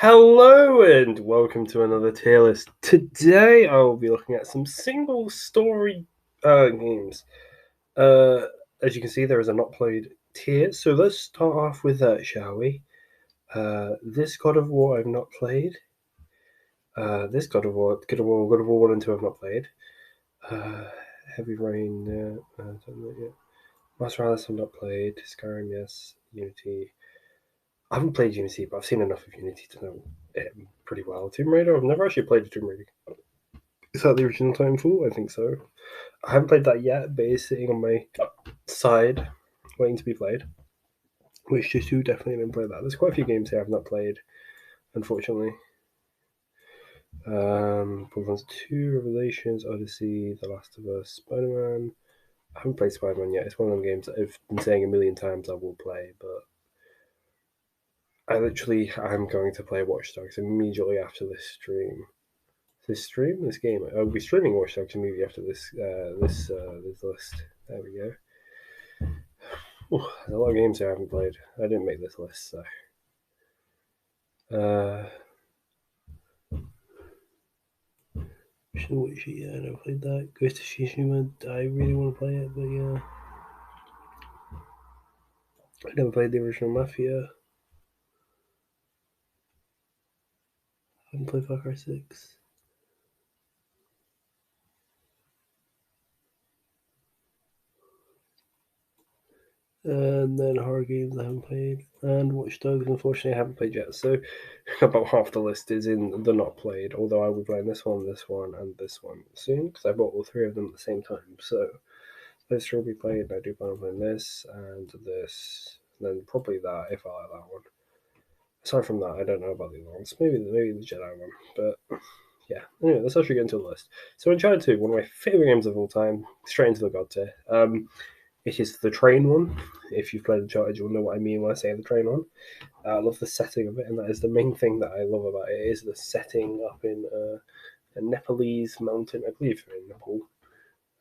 Hello and welcome to another tier list. Today I will be looking at some single story games. As you can see, there is a not played tier, so let's start off with that, shall we? This God of War I've not played. This God of War 1 and 2 I've not played. Heavy Rain, I don't know yet. Master Alice I've not played. Skyrim, yes. Unity. I haven't played Unity, but I've seen enough of Unity to know it pretty well. Tomb Raider, I've never actually played a Tomb Raider. Is that the original Titanfall? I think so. I haven't played that yet, but it's sitting on my side, waiting to be played. Witcher 2 definitely didn't play that. There's quite a few games here I've not played, unfortunately. Borderlands 2, Revelations, Odyssey, The Last of Us, Spider-Man. I haven't played Spider-Man yet. It's one of them games that I've been saying a million times I will play, but I'm going to play Watch Dogs immediately after this stream. This game. I'll be streaming Watch Dogs immediately after this list. There we go. Ooh, there's a lot of games I haven't played. I didn't make this list, so. Witcher, yeah, I never played that. Ghost of Tsushima, I really want to play it, but yeah. I never played the original Mafia. I haven't played Far Cry 6. And then horror games I haven't played. And Watch Dogs, unfortunately, I haven't played yet. So about half the list is in the not played, although I will be playing this one, and this one soon, because I bought all three of them at the same time. So this will be played, and I do plan on playing this, and then probably that, if I like that one. Aside from that, I don't know about the other ones. Maybe the Jedi one, but yeah. Anyway, let's actually get into the list. So Uncharted 2, one of my favourite games of all time, straight into the God tier. It is the train one. If you've played Uncharted, you'll know what I mean when I say the train one. I love the setting of it, and that is the main thing that I love about it, is the setting up in a Nepalese mountain. I believe you're in Nepal.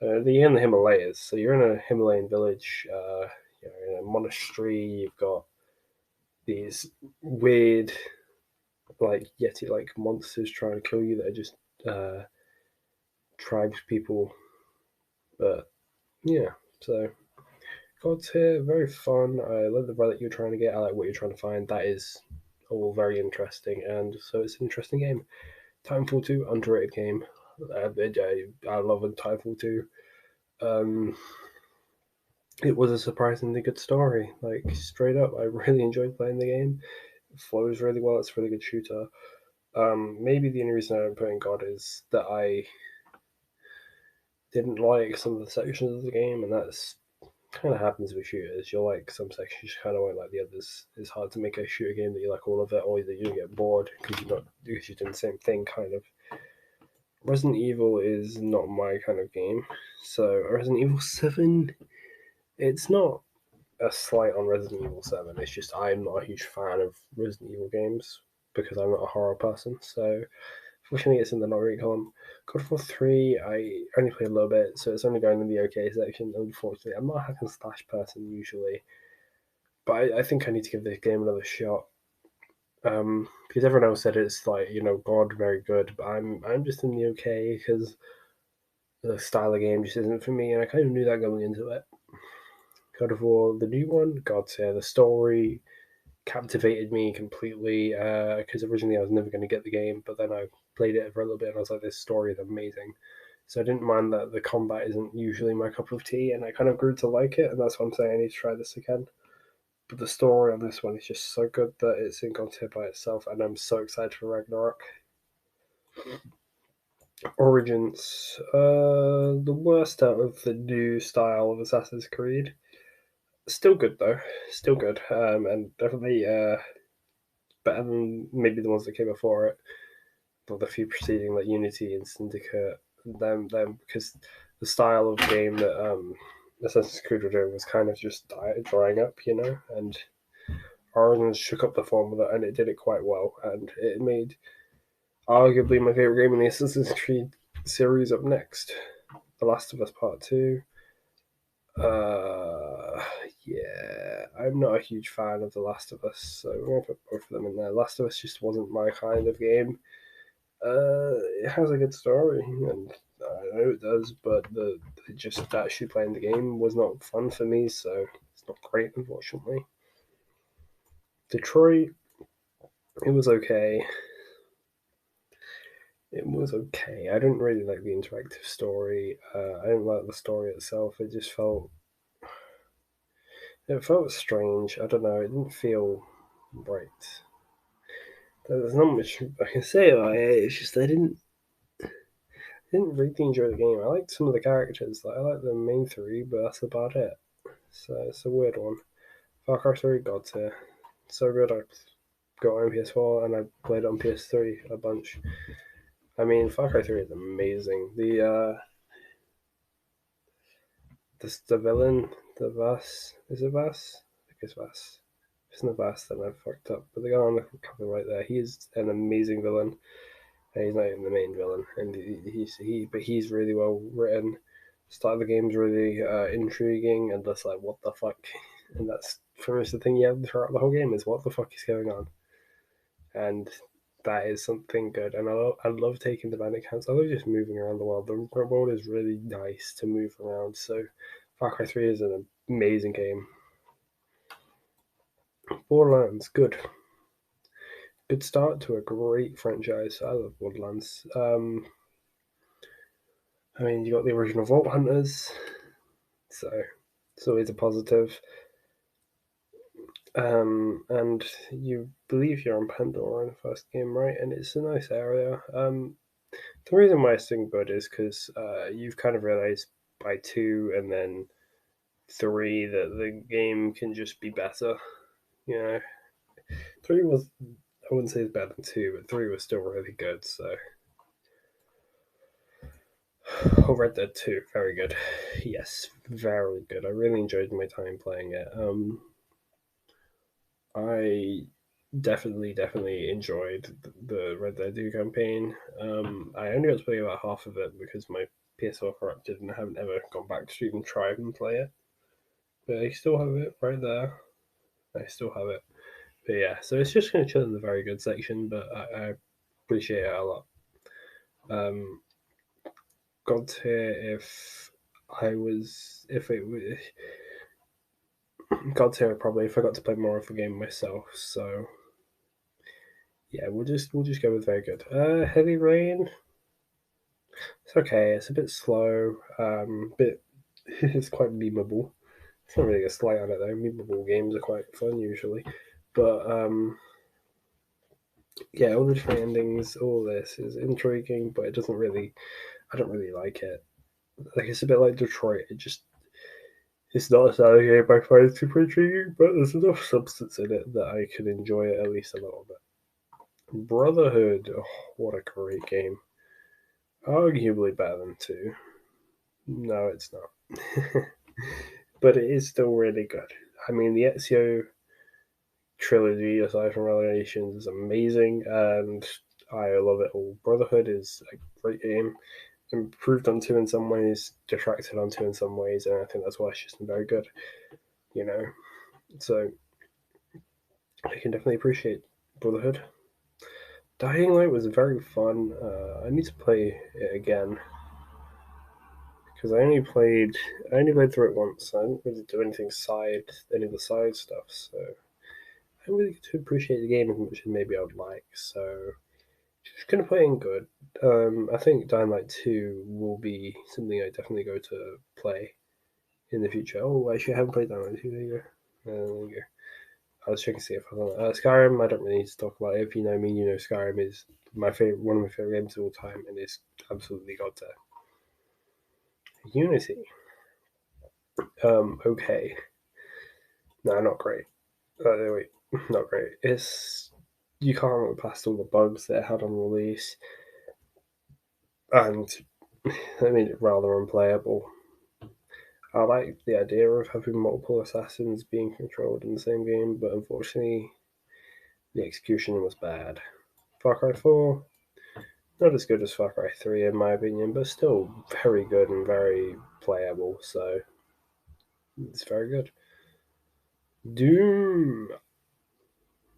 You're in the Himalayas, so you're in a Himalayan village. You're in a monastery. You've got these weird, like Yeti-like monsters trying to kill you that are just tribes people. But yeah, so God's here, very fun. I love the relic you're trying to get. I like what you're trying to find. That is all very interesting, and so it's an interesting game. Titanfall 2, underrated game. I love Titanfall 2. It was a surprisingly good story. Like, straight up, I really enjoyed playing the game. It flows really well. It's a really good shooter. Maybe the only reason I don't put in God is that I didn't like some of the sections of the game, and that's kind of happens with shooters. You'll like some sections, you kind of won't like the others. It's hard to make a shooter game that you like all of it, or either you get bored because you're doing the same thing, kind of. Resident Evil is not my kind of game, so Resident Evil 7, it's not a slight on Resident Evil 7. It's just I'm not a huge fan of Resident Evil games because I'm not a horror person. So fortunately, it's in the not really column. God of War 3, I only played a little bit, so it's only going in the okay section. Unfortunately, I'm not a hack and slash person usually, but I think I need to give this game another shot. Because everyone else said it's like, God, very good, but I'm just in the okay because the style of game just isn't for me, and I kind of knew that going into it. God of War, the new one, God's here. The story captivated me completely because originally I was never going to get the game, but then I played it for a little bit and I was like, this story is amazing. So I didn't mind that the combat isn't usually my cup of tea, and I kind of grew to like it, and that's why I'm saying I need to try this again. But the story on this one is just so good that it's in God tier by itself, and I'm so excited for Ragnarok. Origins, the worst out of the new style of Assassin's Creed. Still good though, still good, and definitely better than maybe the ones that came before it, or the few preceding, like Unity and Syndicate. Them because the style of game that Assassin's Creed were doing was kind of just drying up, and Origins shook up the formula and it did it quite well, and it made arguably my favorite game in the Assassin's Creed series up next, The Last of Us Part 2. Yeah, I'm not a huge fan of The Last of Us, so we're gonna put both of them in there. Last of Us just wasn't my kind of game. It has a good story, and I know it does, but the just actually playing the game was not fun for me, so it's not great, unfortunately. Detroit, it was okay. It was okay. I didn't really like the interactive story. I didn't like the story itself. It felt strange. I don't know. It didn't feel right. There's not much I can say about it. It's just I didn't really enjoy the game. I liked some of the characters. Like I like the main three, but that's about it. So it's a weird one. Far Cry 3 got to so good. I got it on PS4 and I played it on PS3 a bunch. I mean, Far Cry 3 is amazing. The villain, the Vass, is it Vass? I think it's Vass. If it's not Vass, then I fucked up. But the guy on the cover right there, he is an amazing villain. And he's not even the main villain, and he's really well written. Start of the game's really intriguing, and just like what the fuck, and that's pretty much the thing you have throughout the whole game is what the fuck is going on, and that is something good. And I love taking the bandit camps. I love just moving around the world. The world is really nice to move around. So Far Cry 3 is an amazing game. Borderlands, good. Good start to a great franchise. I love Borderlands. I mean, you got the original Vault Hunters, so it's always a positive. And you believe you're on Pandora in the first game, right? And it's a nice area. The reason why it's doing good is because you've kind of realized by two and then three that the game can just be better. You know, three was, I wouldn't say it's better than two, but three was still really good. So, oh, Red Dead 2, very good. Yes, very good. I really enjoyed my time playing it. I definitely enjoyed the Red Dead 2 campaign. I only got to play about half of it because my PS4 corrupted and I haven't ever gone back to even try and play it. But I still have it right there. I still have it. But yeah, so it's just going to chill in the very good section, but I appreciate it a lot. Um, God tier if it was God tier probably if I got to play more of the game myself. So yeah, we'll just go with very good. Heavy Rain, it's okay. It's a bit slow. Bit it's quite memeable. It's not really a slight on it though. Memeable games are quite fun usually, but yeah, all the different endings, all this is intriguing, but it doesn't really. I don't really like it. Like it's a bit like Detroit. It's not a sour game I find super intriguing, but there's enough substance in it that I can enjoy it at least a little bit. Brotherhood, oh, what a great game! Arguably better than two. No, it's not. But it is still really good. I mean, the Ezio trilogy, aside from Revelations, is amazing, and I love it all. Brotherhood is a great game, improved on two in some ways, detracted on two in some ways, and I think that's why it's just very good. You know, so I can definitely appreciate Brotherhood. Dying Light was very fun. I need to play it again because I only played through it once. I didn't really do any of the side stuff, so I don't really get to appreciate the game as much as maybe I would like. So just gonna play in good. I think Dying Light 2 will be something I definitely go to play in the future. Oh, actually, I haven't played Dying Light 2. There you go. There you go. I was checking to see if I was on Skyrim. I don't really need to talk about it. If you know me, you know Skyrim is one of my favorite games of all time, and it's absolutely got to. Unity. Okay. No, not great. Wait, not great. You can't look past all the bugs that it had on release, and I made it rather unplayable. I like the idea of having multiple assassins being controlled in the same game, but unfortunately, the execution was bad. Far Cry 4, not as good as Far Cry 3 in my opinion, but still very good and very playable, so it's very good. Doom.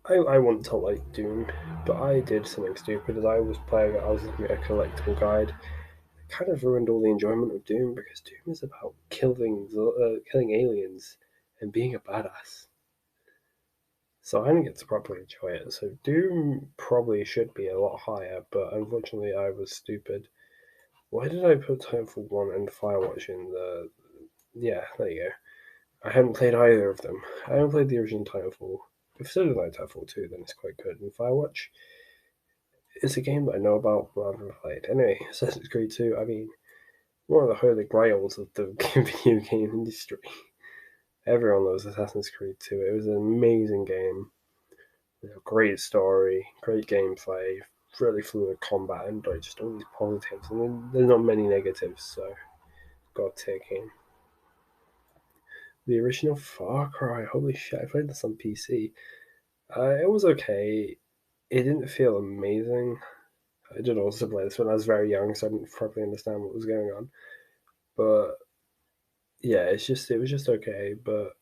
I want to like Doom, but I did something stupid. As I was playing it, I was looking at a collectible guide. It kind of ruined all the enjoyment of Doom because Doom is about killing aliens and being a badass. So I didn't get to properly enjoy it. So Doom probably should be a lot higher, but unfortunately I was stupid. Why did I put Titanfall 1 and Firewatch in the... Yeah, there you go. I haven't played either of them. I haven't played the original Titanfall. If so like Titanfall 2, then it's quite good. And Firewatch is a game that I know about, but I've never played. Anyway, Assassin's Creed 2, I mean, one of the holy grails of the video game industry. Everyone loves Assassin's Creed 2. It was an amazing game. A great story, great gameplay, really fluid combat, and like, just all these positives. And there's not many negatives, so God taking. The original Far Cry, holy shit, I played this on PC. It was okay. It didn't feel amazing. I did also play this when I was very young, so I didn't properly understand what was going on. But yeah, it was just okay. But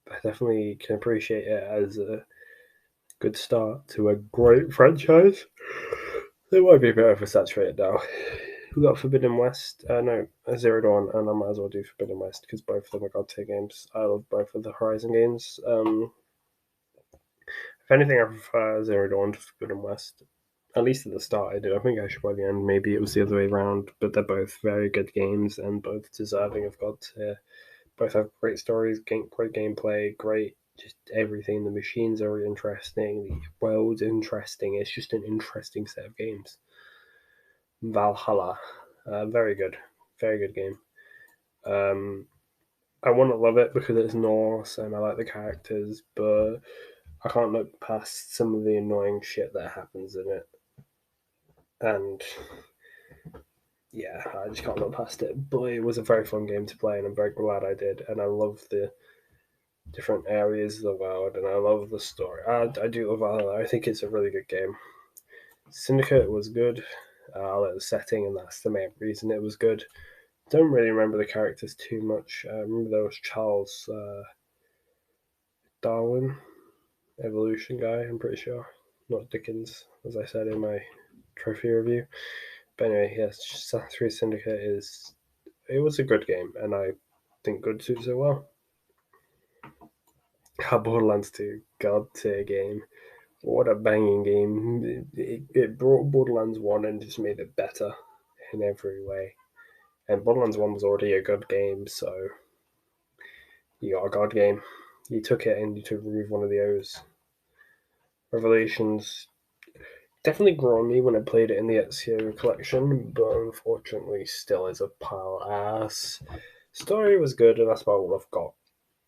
I definitely can appreciate it as a good start to a great franchise. It might be a bit oversaturated now. We got Forbidden West, no, Zero Dawn, and I might as well do Forbidden West because both of them are God tier games. I love both of the Horizon games. If anything, I prefer Zero Dawn to Forbidden West. At least at the start, I did. I think actually by the end, maybe it was the other way around. But they're both very good games and both deserving of God tier. Both have great stories, great gameplay, great just everything. The machines are interesting, the world's interesting. It's just an interesting set of games. Valhalla, very good game. Um, I want to love it because it's Norse and I like the characters, but I can't look past some of the annoying shit that happens in it. And yeah, I just can't look past it. But it was a very fun game to play, and I'm very glad I did. And I love the different areas of the world, and I love the story. I do love Valhalla. I think it's a really good game. Syndicate was good. I like the setting, and that's the main reason it was good. Don't really remember the characters too much. I remember there was Charles Darwin, evolution guy, I'm pretty sure. Not Dickens, as I said in my trophy review. But anyway, yes, Assassin's Creed Syndicate is... It was a good game, and I think good suits it well. Borderlands 2, god tier game. What a banging game. It brought Borderlands 1 and just made it better in every way. And Borderlands 1 was already a good game, so you got a god game. You took it and you took remove one of the O's. Revelations definitely grew on me when I played it in the Ezio collection, but unfortunately still is a pile of ass. Story was good, and that's about all I've got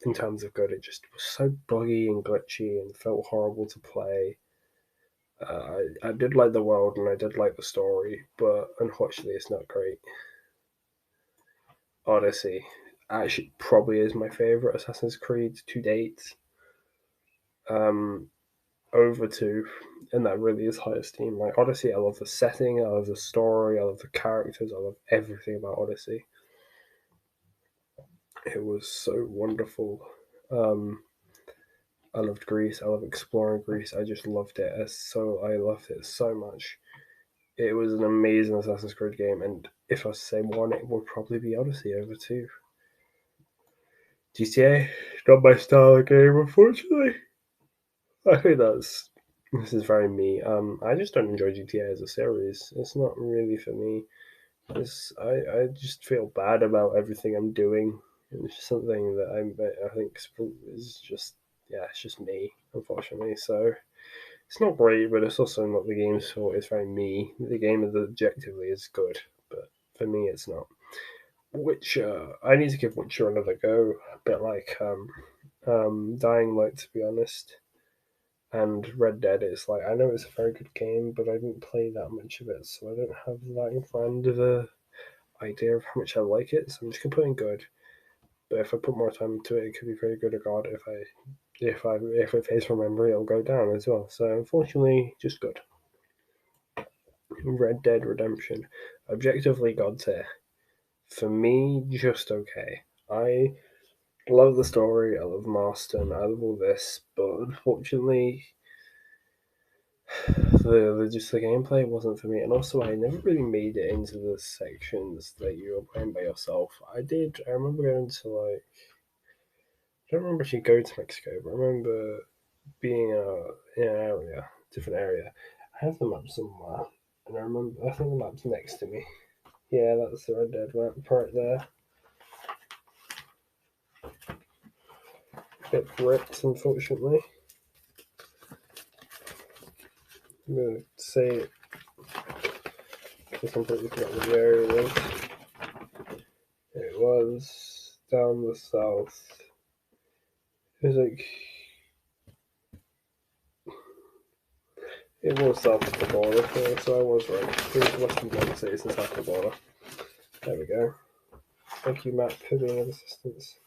in terms of good. It just was so buggy and glitchy and felt horrible to play. I did like the world and I did like the story, but unfortunately, it's not great. Odyssey actually probably is my favorite Assassin's Creed to date. Um, Over two, and that really is high esteem. Like Odyssey, I love the setting, I love the story, I love the characters, I love everything about Odyssey. It was so wonderful. Um, I loved Greece. I love exploring Greece. I just loved it. I loved it so much. It was an amazing Assassin's Creed game, and if I was to say one, it would probably be Odyssey over two. GTA, not my style of game, unfortunately. I think this is very me. I just don't enjoy GTA as a series. It's not really for me. I just feel bad about everything I'm doing. It's just something that I think is just yeah, it's just me, unfortunately. So it's not great, but it's also not the game's fault. It's very me. The game is objectively is good, but for me, it's not. Witcher, I need to give Witcher another go. A bit like Dying Light, to be honest. And Red Dead is like I know it's a very good game, but I didn't play that much of it, so I don't have that in front of a idea of how much I like it. So I'm just gonna put in good. But if I put more time into it, it could be very good or god. If it pays from memory, it'll go down as well. So unfortunately, just good. Red Dead Redemption, objectively god tier. For me, just okay. I I love the story, I love Marston, I love all this, but unfortunately, the gameplay wasn't for me, and also I never really made it into the sections that you were playing by yourself. I did. I remember going to like. I don't remember actually going to Mexico, but I remember being in an area, different area. I have the map somewhere, and I remember. I think the map's next to me. Yeah, that's the Red Dead map right there. Bit ripped, unfortunately. I'm gonna say it because I'm completely forgot what the area was. It was down the south. It was like it was south of the border, so I was right. It was Western United States and south of the border. There we go. Thank you, Matt, for being of assistance.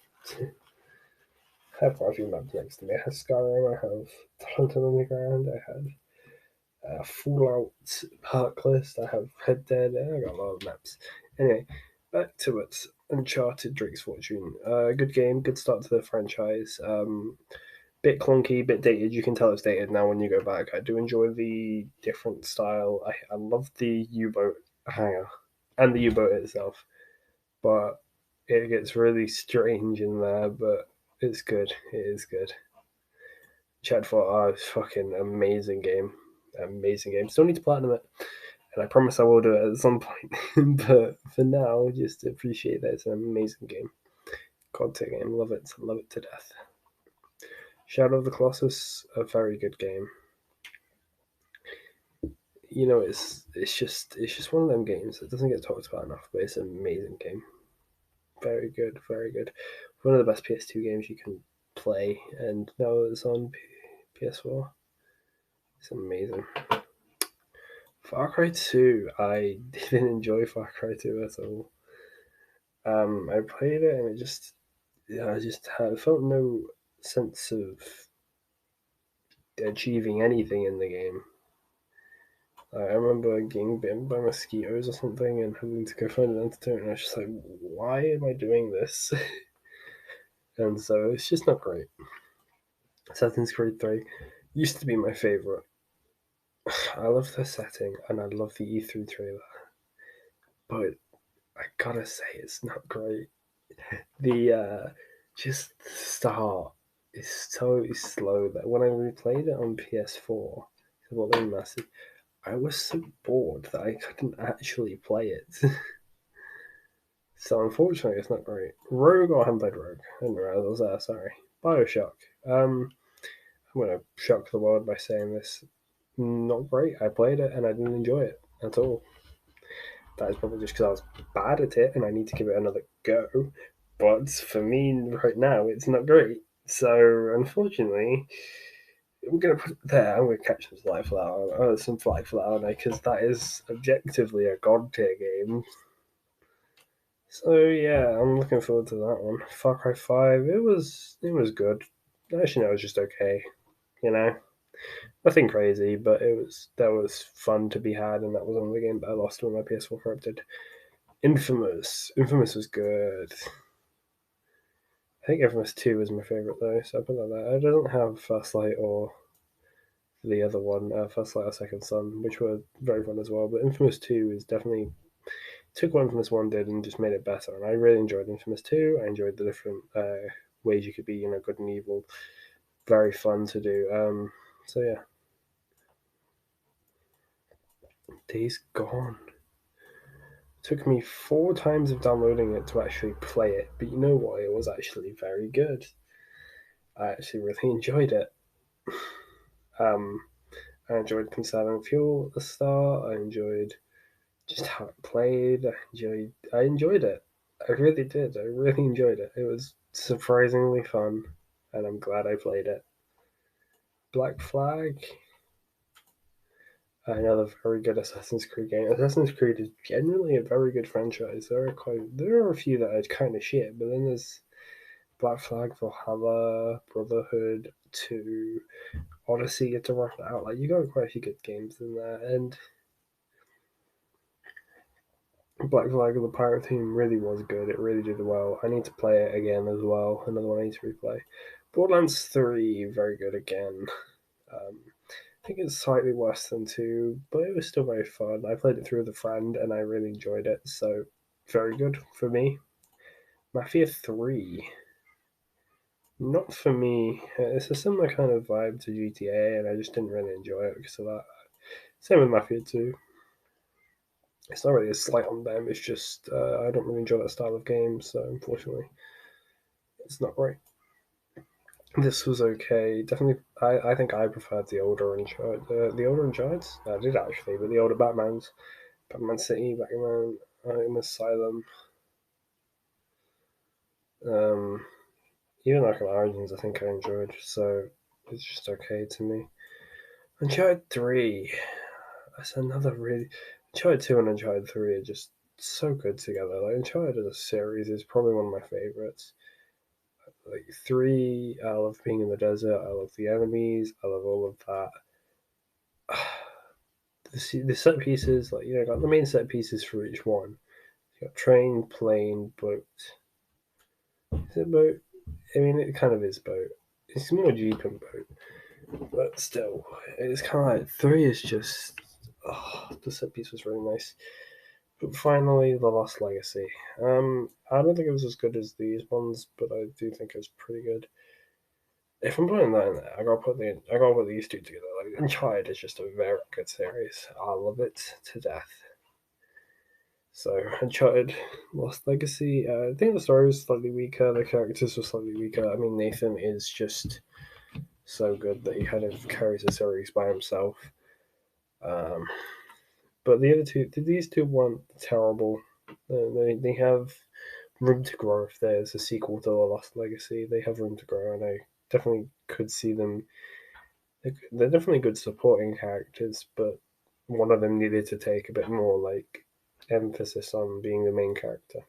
I have quite a few maps next to me. I have Skyrim, I have Hunter Underground, I had Fallout Park List, I have Red Dead, I got a lot of maps. Anyway, back to it. Uncharted Drake's Fortune. Good game, good start to the franchise. Bit clunky, bit dated. You can tell it's dated now when you go back. I do enjoy the different style. I love the U-boat hangar and the U-boat itself, but it gets really strange in there. But it's good. It is good. Chad for fucking amazing game, amazing game. Still need to platinum it, and I promise I will do it at some point. But for now, just appreciate that it's an amazing game. Content game, love it to death. Shadow of the Colossus, a very good game. You know, it's just one of them games that doesn't get talked about enough, but it's an amazing game. Very good, very good. One of the best PS2 games you can play, and now it's on PS4. It's amazing. Far Cry 2, I didn't enjoy Far Cry 2 at all. I played it and I just had felt no sense of achieving anything in the game. I remember getting bitten by mosquitoes or something and having to go find an antidote, and I was just like, why am I doing this? And so it's just not great. Assassin's Creed 3 used to be my favourite. I love the setting and I love the E3 trailer, but I gotta say, it's not great. The just the start is so slow that when I replayed it on PS4, well, they're massive, I was so bored that I couldn't actually play it. So unfortunately, it's not great. Rogue, or I haven't played Rogue. I didn't realize I was there. Sorry. Bioshock. I'm gonna shock the world by saying this. Not great. I played it and I didn't enjoy it at all. That is probably just because I was bad at it and I need to give it another go. But for me right now, it's not great. So unfortunately, I'm gonna put it there. I'm gonna catch some flag for that one. Some flag for that one because that is objectively a god tier game. So yeah, I'm looking forward to that one. Far Cry 5, it was good. Actually, no, it was just okay. You know, nothing crazy, but that was fun to be had, and that was one of the games that I lost when my PS4 corrupted. Infamous was good. I think Infamous 2 was my favorite though, so I put that there. It doesn't have First Light or the other one, First Light or Second Son, which were very fun as well. But Infamous 2 is definitely took what Infamous 1 did and just made it better. And I really enjoyed Infamous 2. I enjoyed the different ways you could be, good and evil. Very fun to do. So yeah. Days Gone. Took me 4 times of downloading it to actually play it, but you know what? It was actually very good. I actually really enjoyed it. Um, I enjoyed conserving fuel at the start. I enjoyed just how it played. I enjoyed it. I really did. I really enjoyed it. It was surprisingly fun, and I'm glad I played it. Black Flag, another very good Assassin's Creed game. Assassin's Creed is generally a very good franchise. There are a few that are kind of shit, but then there's Black Flag, Valhalla, Brotherhood, 2, Odyssey. To rock it out, like you got quite a few good games in there, and Black Flag of the Pirate Team really was good. It really did well. I need to play it again as well. Another one I need to replay. Borderlands 3, very good again. I think it's slightly worse than 2, but it was still very fun. I played it through with a friend and I really enjoyed it, so very good for me. Mafia 3, not for me. It's a similar kind of vibe to GTA, and I just didn't really enjoy it because of that. Same with Mafia 2. It's not really a slight on them, it's just I don't really enjoy that style of game, so unfortunately, it's not great. This was okay. Definitely, I think I preferred the older Uncharted. The older Uncharted? I did actually, but the older Batman's. Batman City, Batman Asylum. Um, Even Arkham Origins, I think I enjoyed, so it's just okay to me. Uncharted 3, that's another really. Uncharted 2 and Uncharted 3 are just so good together. Like, Uncharted as a series is probably one of my favorites. Like, 3, I love being in the desert, I love the enemies, I love all of that. The set pieces, like, got the main set pieces for each one. You got train, plane, boat. Is it boat? I mean, it kind of is boat. It's more Jeep and boat. But still, it's kind of like 3 is just. Oh, the set piece was really nice. But finally, The Lost Legacy. I don't think it was as good as these ones, but I do think it's pretty good. If I'm putting that in there, I gotta put these two together. Like, Uncharted is just a very good series. I love it to death. So Uncharted, Lost Legacy. I think the story was slightly weaker. The characters were slightly weaker. I mean, Nathan is just so good that he kind of carries the series by himself. Um, but the other two, these two weren't terrible. They have room to grow if there's a sequel to The Lost Legacy. They have room to grow, and I definitely could see them. They're definitely good supporting characters, but one of them needed to take a bit more like emphasis on being the main character.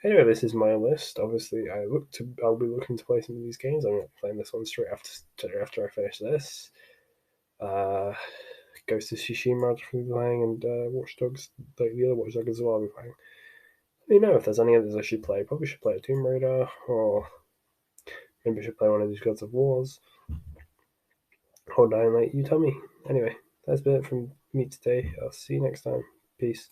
Anyway, this is my list. Obviously, I'll be looking to play some of these games. I'm not playing this one straight after I finish this. Uh, Ghost of Tsushima I'll be playing, and Watch Dogs, like the other Watch Dogs as well. I'll be playing. Let me know if there's any others I should play. Probably should play a Tomb Raider, or maybe I should play one of these Gods of Wars, or Dying Light. You tell me. Anyway, that's been it from me today. I'll see you next time. Peace.